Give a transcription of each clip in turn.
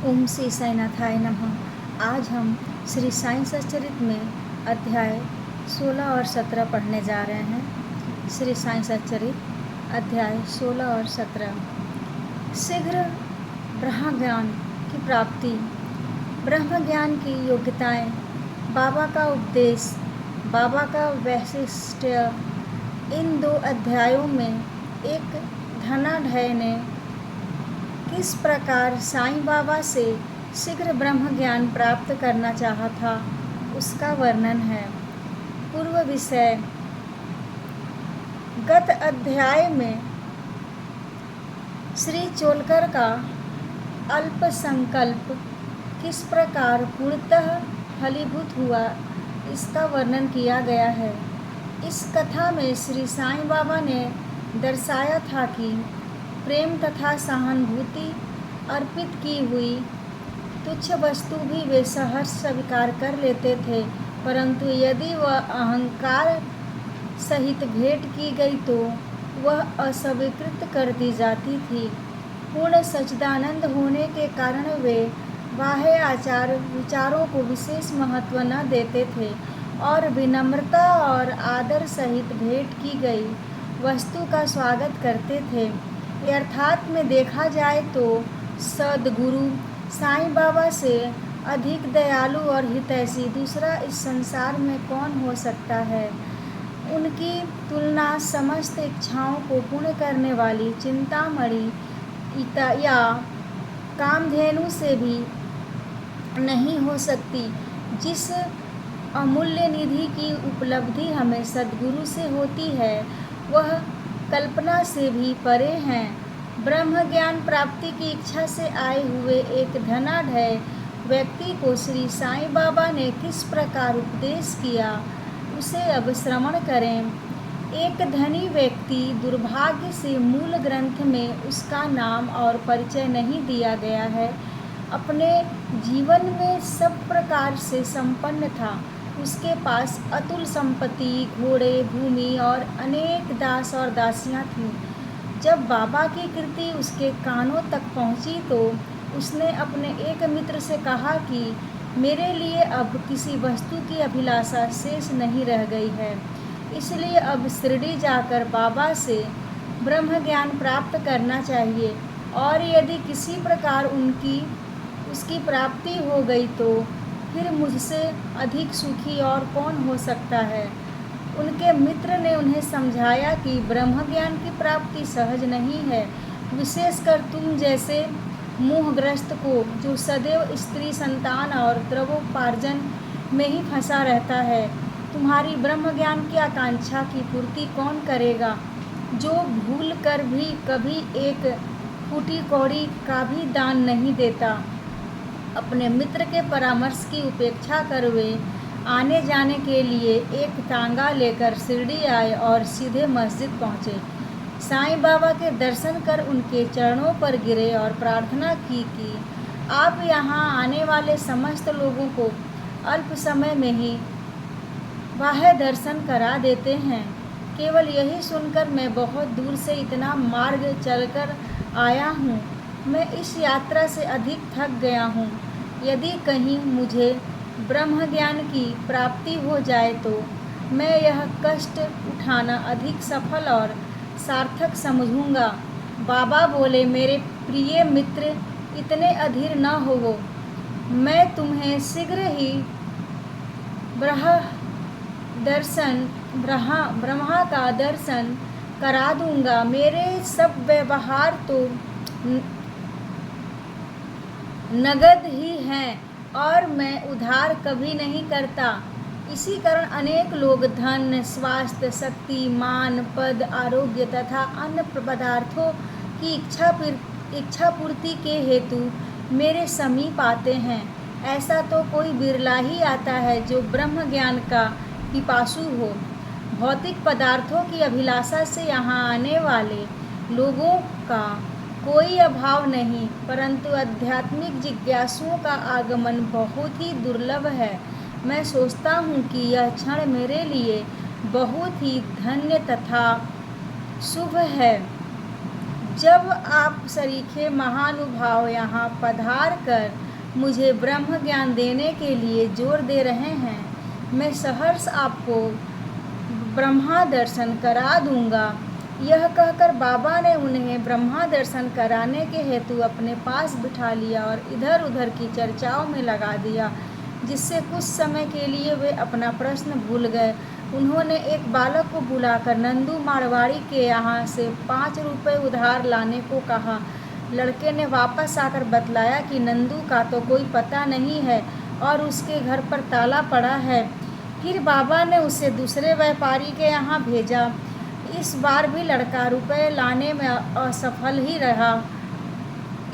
ओम श्री साईनाथाय नमः। आज हम श्री साईं सच्चरित में अध्याय 16 और 17 पढ़ने जा रहे हैं। श्री साईं सच्चरित अध्याय 16 और 17। शीघ्र ब्रह्म ज्ञान की प्राप्ति, ब्रह्म ज्ञान की योग्यताएं, बाबा का उपदेश, बाबा का वैशिष्ट्य। इन दो अध्यायों में एक धनाढ्य ने किस प्रकार साईं बाबा से शीघ्र ब्रह्म ज्ञान प्राप्त करना चाहा था, उसका वर्णन है। पूर्व विषय। गत अध्याय में श्री चोलकर का अल्प संकल्प किस प्रकार पूर्णतः फलीभूत हुआ, इसका वर्णन किया गया है। इस कथा में श्री साईं बाबा ने दर्शाया था कि प्रेम तथा सहानुभूति अर्पित की हुई तुच्छ वस्तु भी वे सहर्ष स्वीकार कर लेते थे, परंतु यदि वह अहंकार सहित भेंट की गई तो वह अस्वीकृत कर दी जाती थी। पूर्ण सच्चिदानंद होने के कारण वे बाह्य आचार विचारों को विशेष महत्व न देते थे और विनम्रता और आदर सहित भेंट की गई वस्तु का स्वागत करते थे। यथार्थ में देखा जाए तो सद्गुरु साईं बाबा से अधिक दयालु और हितैषी दूसरा इस संसार में कौन हो सकता है। उनकी तुलना समस्त इच्छाओं को पूर्ण करने वाली चिंतामणि या कामधेनु से भी नहीं हो सकती। जिस अमूल्य निधि की उपलब्धि हमें सद्गुरु से होती है, वह कल्पना से भी परे हैं। ब्रह्म ज्ञान प्राप्ति की इच्छा से आए हुए एक धनाढ्य व्यक्ति को श्री साईं बाबा ने किस प्रकार उपदेश किया, उसे अब श्रवण करें। एक धनी व्यक्ति, दुर्भाग्य से मूल ग्रंथ में उसका नाम और परिचय नहीं दिया गया है, अपने जीवन में सब प्रकार से संपन्न था। उसके पास अतुल संपत्ति, घोड़े, भूमि और अनेक दास और दासियां थीं। जब बाबा की कीर्ति उसके कानों तक पहुंची तो उसने अपने एक मित्र से कहा कि मेरे लिए अब किसी वस्तु की अभिलाषा शेष नहीं रह गई है, इसलिए अब शिरडी जाकर बाबा से ब्रह्म ज्ञान प्राप्त करना चाहिए, और यदि किसी प्रकार उसकी प्राप्ति हो गई तो फिर मुझसे अधिक सुखी और कौन हो सकता है। उनके मित्र ने उन्हें समझाया कि ब्रह्म ज्ञान की प्राप्ति सहज नहीं है, विशेषकर तुम जैसे मोहग्रस्त को, जो सदैव स्त्री संतान और द्रव्योपार्जन में ही फंसा रहता है। तुम्हारी ब्रह्म ज्ञान की आकांक्षा की पूर्ति कौन करेगा, जो भूल कर भी कभी एक फूटी कौड़ी का भी दान नहीं देता। अपने मित्र के परामर्श की उपेक्षा कर वे आने जाने के लिए एक तांगा लेकर शिरडी आए और सीधे मस्जिद पहुँचे। साईं बाबा के दर्शन कर उनके चरणों पर गिरे और प्रार्थना की कि आप यहाँ आने वाले समस्त लोगों को अल्प समय में ही बाह्य दर्शन करा देते हैं। केवल यही सुनकर मैं बहुत दूर से इतना मार्ग चलकर आया हूँ। मैं इस यात्रा से अधिक थक गया हूँ। यदि कहीं मुझे ब्रह्म ज्ञान की प्राप्ति हो जाए तो मैं यह कष्ट उठाना अधिक सफल और सार्थक समझूंगा। बाबा बोले, मेरे प्रिय मित्र, इतने अधीर न होवो। मैं तुम्हें शीघ्र ही ब्रह्मा का दर्शन करा दूंगा। मेरे सब व्यवहार तो नगद ही हैं और मैं उधार कभी नहीं करता। इसी कारण अनेक लोग धन, स्वास्थ्य, शक्ति, मान, पद, आरोग्य तथा अन्य पदार्थों की इच्छा पूर्ति के हेतु मेरे समीप आते हैं। ऐसा तो कोई बिरला ही आता है जो ब्रह्म ज्ञान का पिपासु हो। भौतिक पदार्थों की अभिलाषा से यहाँ आने वाले लोगों का कोई अभाव नहीं, परंतु आध्यात्मिक जिज्ञासुओं का आगमन बहुत ही दुर्लभ है। मैं सोचता हूँ कि यह क्षण मेरे लिए बहुत ही धन्य तथा शुभ है। जब आप सरीखे महानुभाव यहाँ पधार कर मुझे ब्रह्म ज्ञान देने के लिए जोर दे रहे हैं, मैं सहर्ष आपको ब्रह्मा दर्शन करा दूंगा। यह कहकर बाबा ने उन्हें ब्रह्मा दर्शन कराने के हेतु अपने पास बिठा लिया और इधर उधर की चर्चाओं में लगा दिया, जिससे कुछ समय के लिए वे अपना प्रश्न भूल गए। उन्होंने एक बालक को बुलाकर नंदू मारवाड़ी के यहाँ से 5 रुपये उधार लाने को कहा। लड़के ने वापस आकर बतलाया कि नंदू का तो कोई पता नहीं है और उसके घर पर ताला पड़ा है। फिर बाबा ने उसे दूसरे व्यापारी के यहाँ भेजा। इस बार भी लड़का रुपए लाने में असफल ही रहा।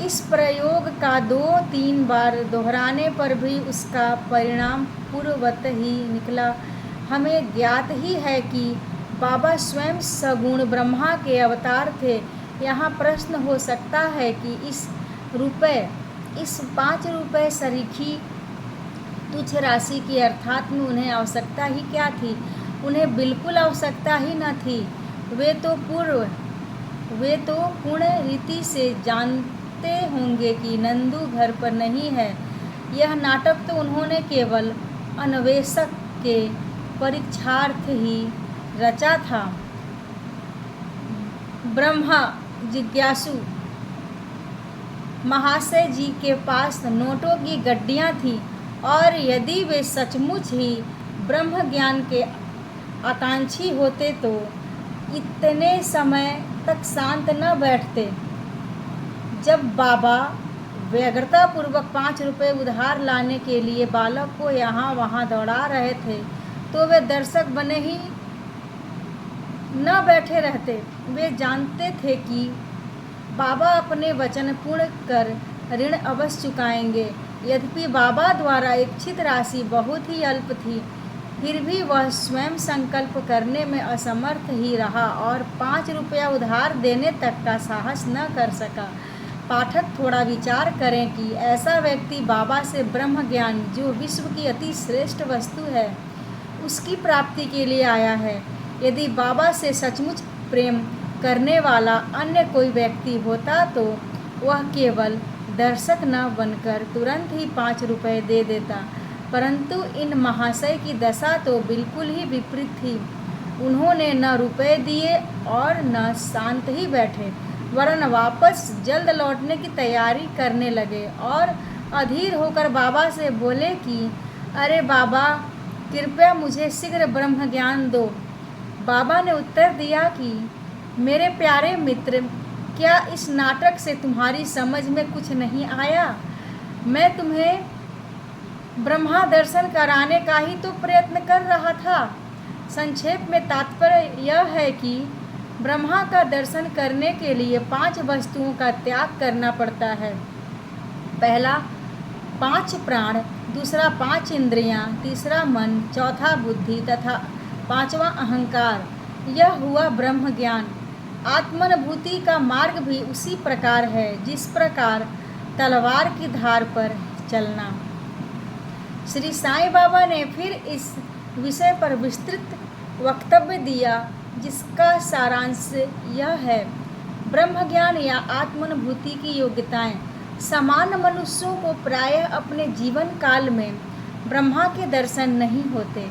इस प्रयोग का 2-3 बार दोहराने पर भी उसका परिणाम पूर्ववत ही निकला। हमें ज्ञात ही है कि बाबा स्वयं सगुण ब्रह्मा के अवतार थे। यहाँ प्रश्न हो सकता है कि इस 5 रुपये सरीखी तुच्छ राशि की अर्थात में उन्हें आवश्यकता ही क्या थी। उन्हें बिल्कुल आवश्यकता ही न थी। वे तो पूर्ण रीति से जानते होंगे कि नंदू घर पर नहीं है। यह नाटक तो उन्होंने केवल अन्वेषक के परीक्षार्थ ही रचा था। ब्रह्मा जिज्ञासु महाशय जी के पास नोटों की गड्डियाँ थीं और यदि वे सचमुच ही ब्रह्म ज्ञान के आकांक्षी होते तो इतने समय तक शांत न बैठते। जब बाबा व्यग्रतापूर्वक 5 रुपये उधार लाने के लिए बालक को यहाँ वहाँ दौड़ा रहे थे तो वे दर्शक बने ही न बैठे रहते। वे जानते थे कि बाबा अपने वचन पूर्ण कर ऋण अवश्य चुकाएंगे। यद्यपि बाबा द्वारा इच्छित राशि बहुत ही अल्प थी, फिर भी वह स्वयं संकल्प करने में असमर्थ ही रहा और 5 रुपया उधार देने तक का साहस न कर सका। पाठक थोड़ा विचार करें कि ऐसा व्यक्ति बाबा से ब्रह्म ज्ञान, जो विश्व की अति श्रेष्ठ वस्तु है, उसकी प्राप्ति के लिए आया है। यदि बाबा से सचमुच प्रेम करने वाला अन्य कोई व्यक्ति होता तो वह केवल दर्शक न बनकर तुरंत ही 5 रुपये दे देता, परंतु इन महाशय की दशा तो बिल्कुल ही विपरीत थी। उन्होंने न रुपए दिए और न शांत ही बैठे, वरन वापस जल्द लौटने की तैयारी करने लगे और अधीर होकर बाबा से बोले कि अरे बाबा, कृपया मुझे शीघ्र ब्रह्म ज्ञान दो। बाबा ने उत्तर दिया कि मेरे प्यारे मित्र, क्या इस नाटक से तुम्हारी समझ में कुछ नहीं आया? मैं तुम्हें ब्रह्मा दर्शन कराने का ही तो प्रयत्न कर रहा था। संक्षेप में तात्पर्य यह है कि ब्रह्मा का दर्शन करने के लिए 5 वस्तुओं का त्याग करना पड़ता है। पहला 5 प्राण, दूसरा 5 इंद्रियां, तीसरा मन, चौथा बुद्धि तथा 5वां अहंकार। यह हुआ ब्रह्म ज्ञान। आत्मानुभूति का मार्ग भी उसी प्रकार है जिस प्रकार तलवार की धार पर चलना। श्री साईं बाबा ने फिर इस विषय पर विस्तृत वक्तव्य दिया, जिसका सारांश यह है, ब्रह्म ज्ञान या आत्मानुभूति की योग्यताएं सामान्य मनुष्यों को प्रायः अपने जीवन काल में ब्रह्मा के दर्शन नहीं होते।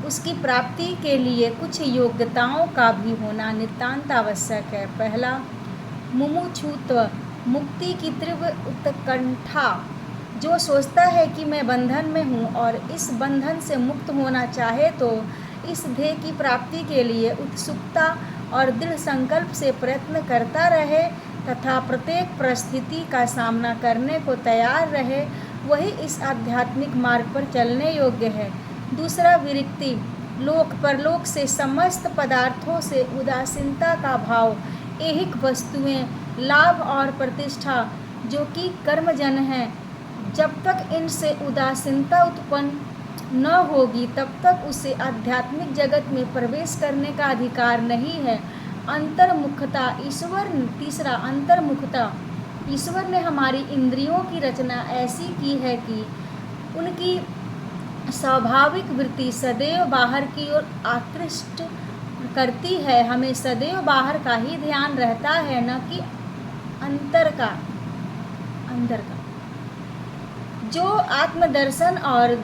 उसकी प्राप्ति के लिए कुछ योग्यताओं का भी होना नितांत आवश्यक है। पहला, मुमुक्षुत्व, मुक्ति की तीव्र उत्कंठा। जो सोचता है कि मैं बंधन में हूँ और इस बंधन से मुक्त होना चाहे तो इस ध्येय की प्राप्ति के लिए उत्सुकता और दृढ़ संकल्प से प्रयत्न करता रहे तथा प्रत्येक परिस्थिति का सामना करने को तैयार रहे, वही इस आध्यात्मिक मार्ग पर चलने योग्य है। दूसरा, विरक्ति, लोक परलोक से समस्त पदार्थों से उदासीनता का भाव। ऐहिक वस्तुएं, लाभ और प्रतिष्ठा जो कि कर्मजन हैं, जब तक इनसे उदासीनता उत्पन्न न होगी तब तक उसे आध्यात्मिक जगत में प्रवेश करने का अधिकार नहीं है। अंतर्मुखता, तीसरा अंतर्मुखता। ईश्वर ने हमारी इंद्रियों की रचना ऐसी की है कि उनकी स्वाभाविक वृत्ति सदैव बाहर की ओर आकृष्ट करती है। हमें सदैव बाहर का ही ध्यान रहता है, न कि अंतर का जो आत्मदर्शन और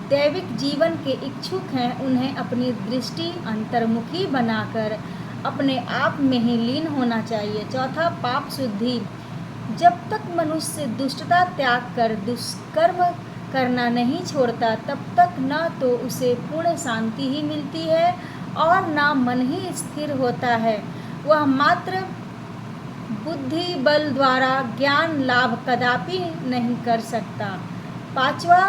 दैविक जीवन के इच्छुक हैं उन्हें अपनी दृष्टि अंतर्मुखी बनाकर अपने आप में ही लीन होना चाहिए। चौथा, पाप शुद्धि। जब तक मनुष्य दुष्टता त्याग कर दुष्कर्म करना नहीं छोड़ता तब तक न तो उसे पूर्ण शांति ही मिलती है और न मन ही स्थिर होता है। वह मात्र बुद्धि बल द्वारा ज्ञान लाभ कदापि नहीं कर सकता। पांचवा,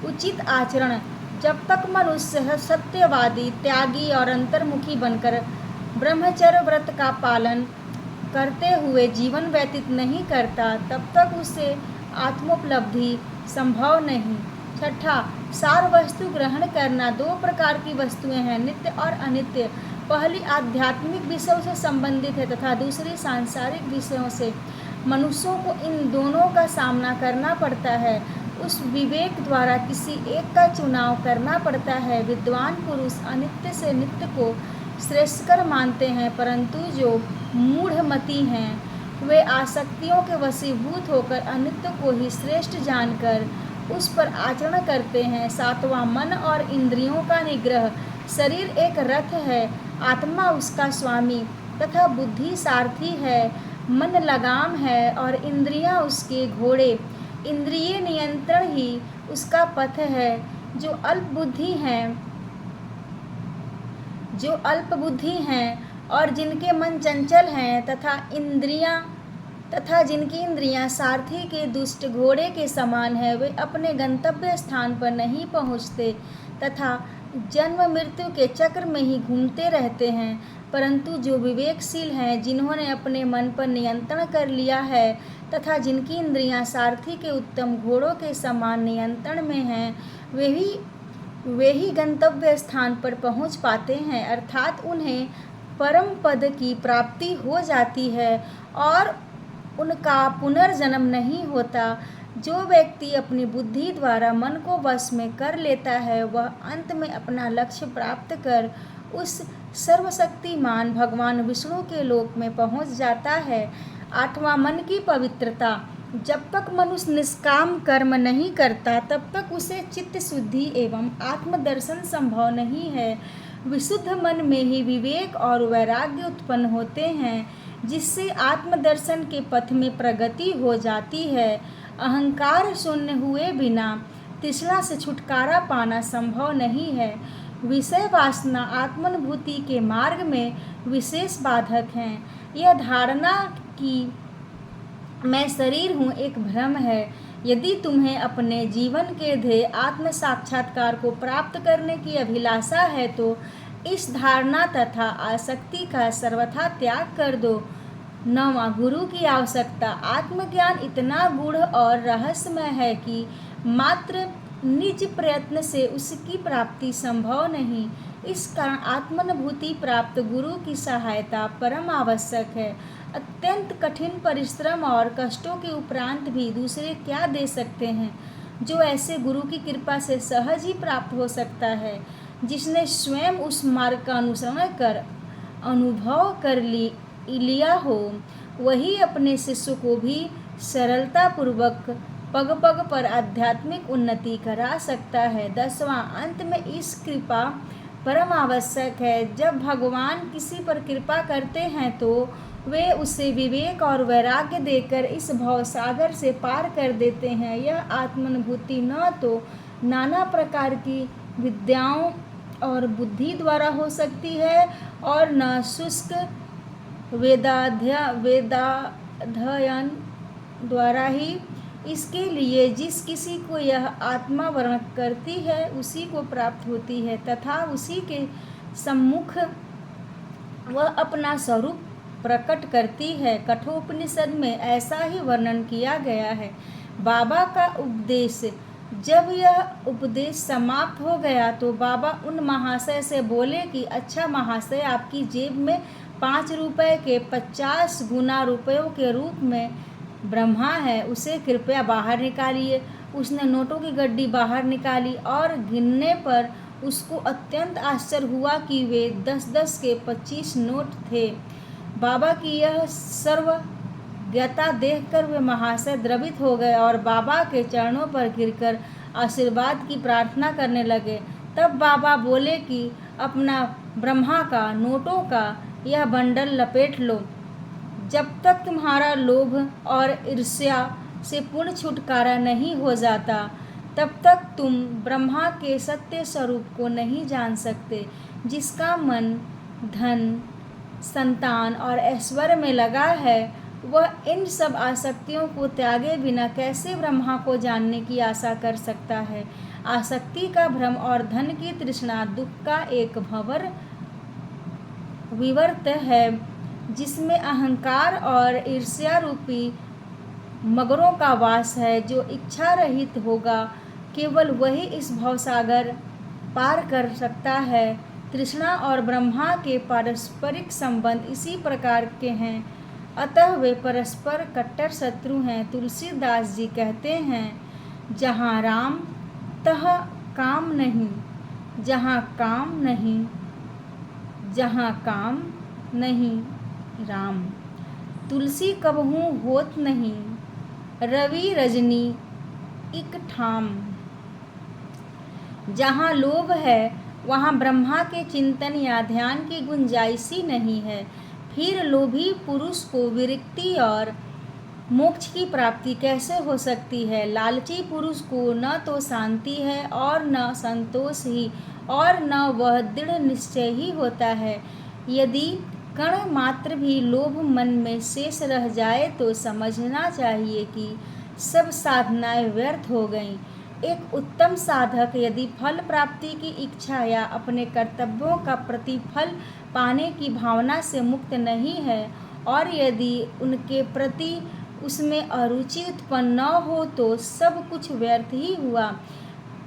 उचित आचरण। जब तक मनुष्य सत्यवादी, त्यागी और अंतर्मुखी बनकर ब्रह्मचर्य व्रत का पालन करते हुए जीवन व्यतीत नहीं करता तब तक उसे आत्मोपलब्धि संभव नहीं। छठा, सार वस्तु ग्रहण करना। दो प्रकार की वस्तुएं हैं, नित्य और अनित्य। पहली आध्यात्मिक विषयों से संबंधित है तथा दूसरी सांसारिक विषयों से। मनुष्यों को इन दोनों का सामना करना पड़ता है। उस विवेक द्वारा किसी एक का चुनाव करना पड़ता है। विद्वान पुरुष अनित्य से नित्य को श्रेष्ठकर मानते हैं, परंतु जो मूढ़मती हैं वे आसक्तियों के वशीभूत होकर अनित्य को ही श्रेष्ठ जानकर उस पर आचरण करते हैं। सातवां, मन और इंद्रियों का निग्रह। शरीर एक रथ है, आत्मा उसका स्वामी तथा बुद्धि सारथी है। मन लगाम है और इंद्रियां उसके घोड़े। इंद्रिय नियंत्रण ही उसका पथ है। जो अल्प बुद्धि हैं और जिनके मन चंचल हैं तथा जिनकी इंद्रियां सारथी के दुष्ट घोड़े के समान है, वे अपने गंतव्य स्थान पर नहीं पहुँचते तथा जन्म मृत्यु के चक्र में ही घूमते रहते हैं। परंतु जो विवेकशील हैं, जिन्होंने अपने मन पर नियंत्रण कर लिया है तथा जिनकी इंद्रियां सारथी के उत्तम घोड़ों के समान नियंत्रण में हैं, वे ही गंतव्य स्थान पर पहुंच पाते हैं, अर्थात उन्हें परम पद की प्राप्ति हो जाती है और उनका पुनर्जन्म नहीं होता। जो व्यक्ति अपनी बुद्धि द्वारा मन को वश में कर लेता है वह अंत में अपना लक्ष्य प्राप्त कर उस सर्वशक्तिमान भगवान विष्णु के लोक में पहुंच जाता है। आठवां, मन की पवित्रता। जब तक मनुष्य निष्काम कर्म नहीं करता तब तक उसे चित्त शुद्धि एवं आत्मदर्शन संभव नहीं है। विशुद्ध मन में ही विवेक और वैराग्य उत्पन्न होते हैं, जिससे आत्मदर्शन के पथ में प्रगति हो जाती है। अहंकार शून्य हुए बिना तृष्णा से छुटकारा पाना संभव नहीं है। विषय वासना आत्मानुभूति के मार्ग में विशेष बाधक हैं। यह धारणा कि मैं शरीर हूँ एक भ्रम है। यदि तुम्हें अपने जीवन के ध्येय आत्म साक्षात्कार को प्राप्त करने की अभिलाषा है तो इस धारणा तथा आसक्ति का सर्वथा त्याग कर दो। नौवां, गुरु की आवश्यकता। आत्मज्ञान इतना गूढ़ और रहस्यमय है कि मात्र निज प्रयत्न से उसकी प्राप्ति संभव नहीं। इस कारण आत्मानुभूति प्राप्त गुरु की सहायता परम आवश्यक है। अत्यंत कठिन परिश्रम और कष्टों के उपरांत भी दूसरे क्या दे सकते हैं जो ऐसे गुरु की कृपा से सहज ही प्राप्त हो सकता है। जिसने स्वयं उस मार्ग का अनुसरण कर अनुभव कर लिया हो वही अपने शिष्य को भी सरलतापूर्वक पग पग पर आध्यात्मिक उन्नति करा सकता है। 10वां, अंत में इस कृपा परम आवश्यक है। जब भगवान किसी पर कृपा करते हैं तो वे उसे विवेक और वैराग्य देकर इस भव सागर से पार कर देते हैं। यह आत्मानुभूति न तो नाना प्रकार की विद्याओं और बुद्धि द्वारा हो सकती है और न शुष्क वेदाध्ययन द्वारा ही। इसके लिए जिस किसी को यह आत्मा वर्ण करती है उसी को प्राप्त होती है तथा उसी के सम्मुख वह अपना स्वरूप प्रकट करती है। कठोपनिषद में ऐसा ही वर्णन किया गया है। बाबा का उपदेश। जब यह उपदेश समाप्त हो गया तो बाबा उन महाशय से बोले कि अच्छा महाशय, आपकी जेब में 5 रुपए के 50 गुना रुपयों के रूप में ब्रह्मा है, उसे कृपया बाहर निकालिए। उसने नोटों की गड्डी बाहर निकाली और गिनने पर उसको अत्यंत आश्चर्य हुआ कि वे 10-10 के 25 नोट थे। बाबा की यह सर्व ज्ञता देखकर वे महाशय द्रवित हो गए और बाबा के चरणों पर गिरकर आशीर्वाद की प्रार्थना करने लगे। तब बाबा बोले कि अपना ब्रह्मा का नोटों का यह बंडल लपेट लो। जब तक तुम्हारा लोभ और ईर्ष्या से पूर्ण छुटकारा नहीं हो जाता, तब तक तुम ब्रह्मा के सत्य स्वरूप को नहीं जान सकते। जिसका मन धन, संतान और ऐश्वर्य में लगा है, वह इन सब आसक्तियों को त्यागे बिना कैसे ब्रह्मा को जानने की आशा कर सकता है। आसक्ति का भ्रम और धन की तृष्णा दुख का एक भंवर विवर्त है, जिसमें अहंकार और ईर्ष्या रूपी मगरों का वास है। जो इच्छा रहित होगा, केवल वही इस भवसागर पार कर सकता है। तृष्णा और ब्रह्मा के पारस्परिक संबंध इसी प्रकार के हैं, अतः वे परस्पर कट्टर शत्रु हैं। तुलसीदास जी कहते हैं, जहाँ राम तहाँ काम नहीं, जहाँ काम नहीं, जहाँ काम नहीं राम। तुलसी कबहू होत नहीं, रवि रजनी इक ठाम। जहाँ लोभ है, वहाँ ब्रह्मा के चिंतन या ध्यान की गुंजाइश ही नहीं है। फिर लोभी पुरुष को विरक्ति और मोक्ष की प्राप्ति कैसे हो सकती है। लालची पुरुष को न तो शांति है और न संतोष ही, और न वह दृढ़ निश्चय ही होता है। यदि कण मात्र भी लोभ मन में शेष रह जाए तो समझना चाहिए कि सब साधनाएं व्यर्थ हो गईं। एक उत्तम साधक यदि फल प्राप्ति की इच्छा या अपने कर्तव्यों का प्रतिफल पाने की भावना से मुक्त नहीं है, और यदि उनके प्रति उसमें अरुचि उत्पन्न न हो, तो सब कुछ व्यर्थ ही हुआ।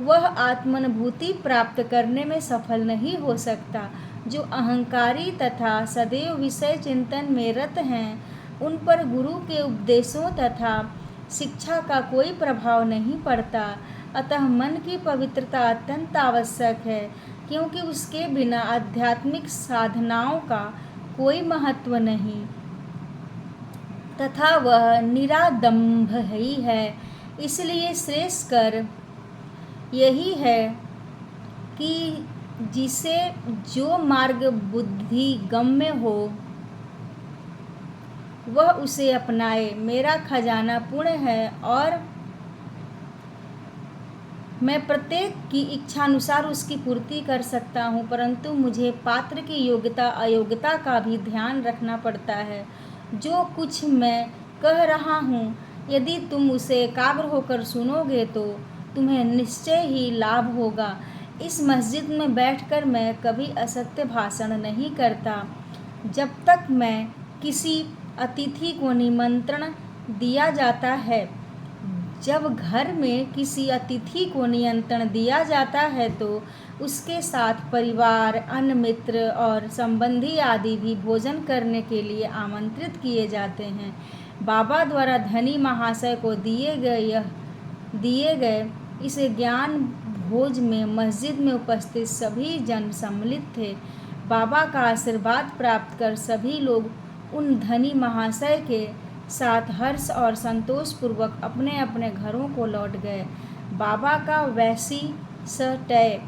वह आत्मानुभूति प्राप्त करने में सफल नहीं हो सकता। जो अहंकारी तथा सदैव विषय चिंतन में रत हैं, उन पर गुरु के उपदेशों तथा शिक्षा का कोई प्रभाव नहीं पड़ता। अतः मन की पवित्रता अत्यंत आवश्यक है, क्योंकि उसके बिना आध्यात्मिक साधनाओं का कोई महत्व नहीं तथा वह निरादंभ ही है। इसलिए श्रेष्ठ कर यही है कि जिसे जो मार्ग बुद्धि गम्य हो, वह उसे अपनाए। मेरा खजाना पूर्ण है और मैं प्रत्येक की इच्छानुसार उसकी पूर्ति कर सकता हूँ, परंतु मुझे पात्र की योग्यता अयोग्यता का भी ध्यान रखना पड़ता है। जो कुछ मैं कह रहा हूँ, यदि तुम उसे एकाग्र होकर सुनोगे तो तुम्हें निश्चय ही लाभ होगा। इस मस्जिद में बैठकर मैं कभी असत्य भाषण नहीं करता। जब तक मैं किसी अतिथि को निमंत्रण दिया जाता है, जब घर में किसी अतिथि को निमंत्रण दिया जाता है, तो उसके साथ परिवार, अन्य मित्र और संबंधी आदि भी भोजन करने के लिए आमंत्रित किए जाते हैं। बाबा द्वारा धनी महाशय को दिए गए इस ज्ञान भोज में मस्जिद में उपस्थित सभी जन सम्मिलित थे। बाबा का आशीर्वाद प्राप्त कर सभी लोग उन धनी महाशय के साथ हर्ष और संतोष पूर्वक अपने अपने घरों को लौट गए। बाबा का वैशिष्टय।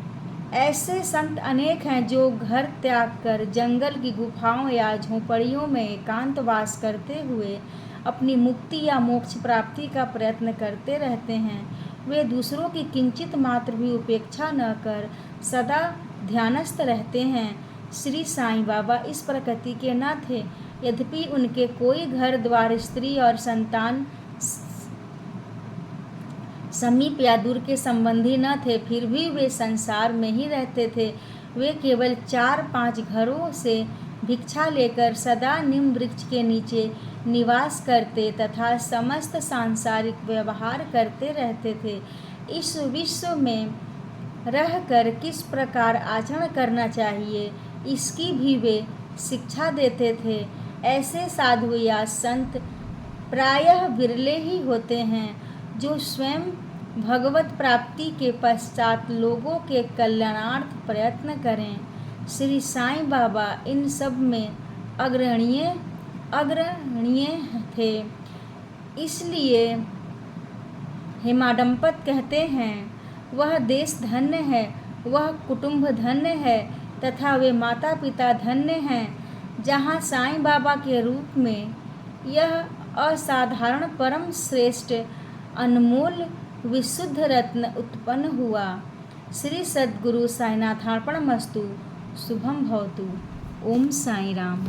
ऐसे संत अनेक हैं जो घर त्याग कर जंगल की गुफाओं या झोपड़ियों में एकांतवास करते हुए अपनी मुक्ति या मोक्ष प्राप्ति का प्रयत्न करते रहते हैं। वे दूसरों की किंचित मात्र भी उपेक्षा न कर सदा ध्यानस्थ रहते हैं। श्री साईं बाबा इस प्रकृति के न थे। यद्यपि उनके कोई घर द्वार, स्त्री और संतान समीप या दूर के संबंधी न थे, फिर भी वे संसार में ही रहते थे। वे केवल 4-5 घरों से भिक्षा लेकर सदा नीम वृक्ष के नीचे निवास करते तथा समस्त सांसारिक व्यवहार करते रहते थे। इस विश्व में रहकर किस प्रकार आचरण करना चाहिए, इसकी भी वे शिक्षा देते थे। ऐसे साधु या संत प्रायः विरले ही होते हैं जो स्वयं भगवत प्राप्ति के पश्चात लोगों के कल्याणार्थ प्रयत्न करें। श्री साईं बाबा इन सब में अग्रणीय थे। इसलिए हेमाडंपत कहते हैं, वह देश धन्य है, वह कुटुंब धन्य है तथा वे माता पिता धन्य हैं, जहाँ साईं बाबा के रूप में यह असाधारण परम श्रेष्ठ अनमोल विशुद्ध रत्न उत्पन्न हुआ। श्री सद्गुरु साईनाथार्पणमस्तु। शुभम भवतु। ओम साई राम।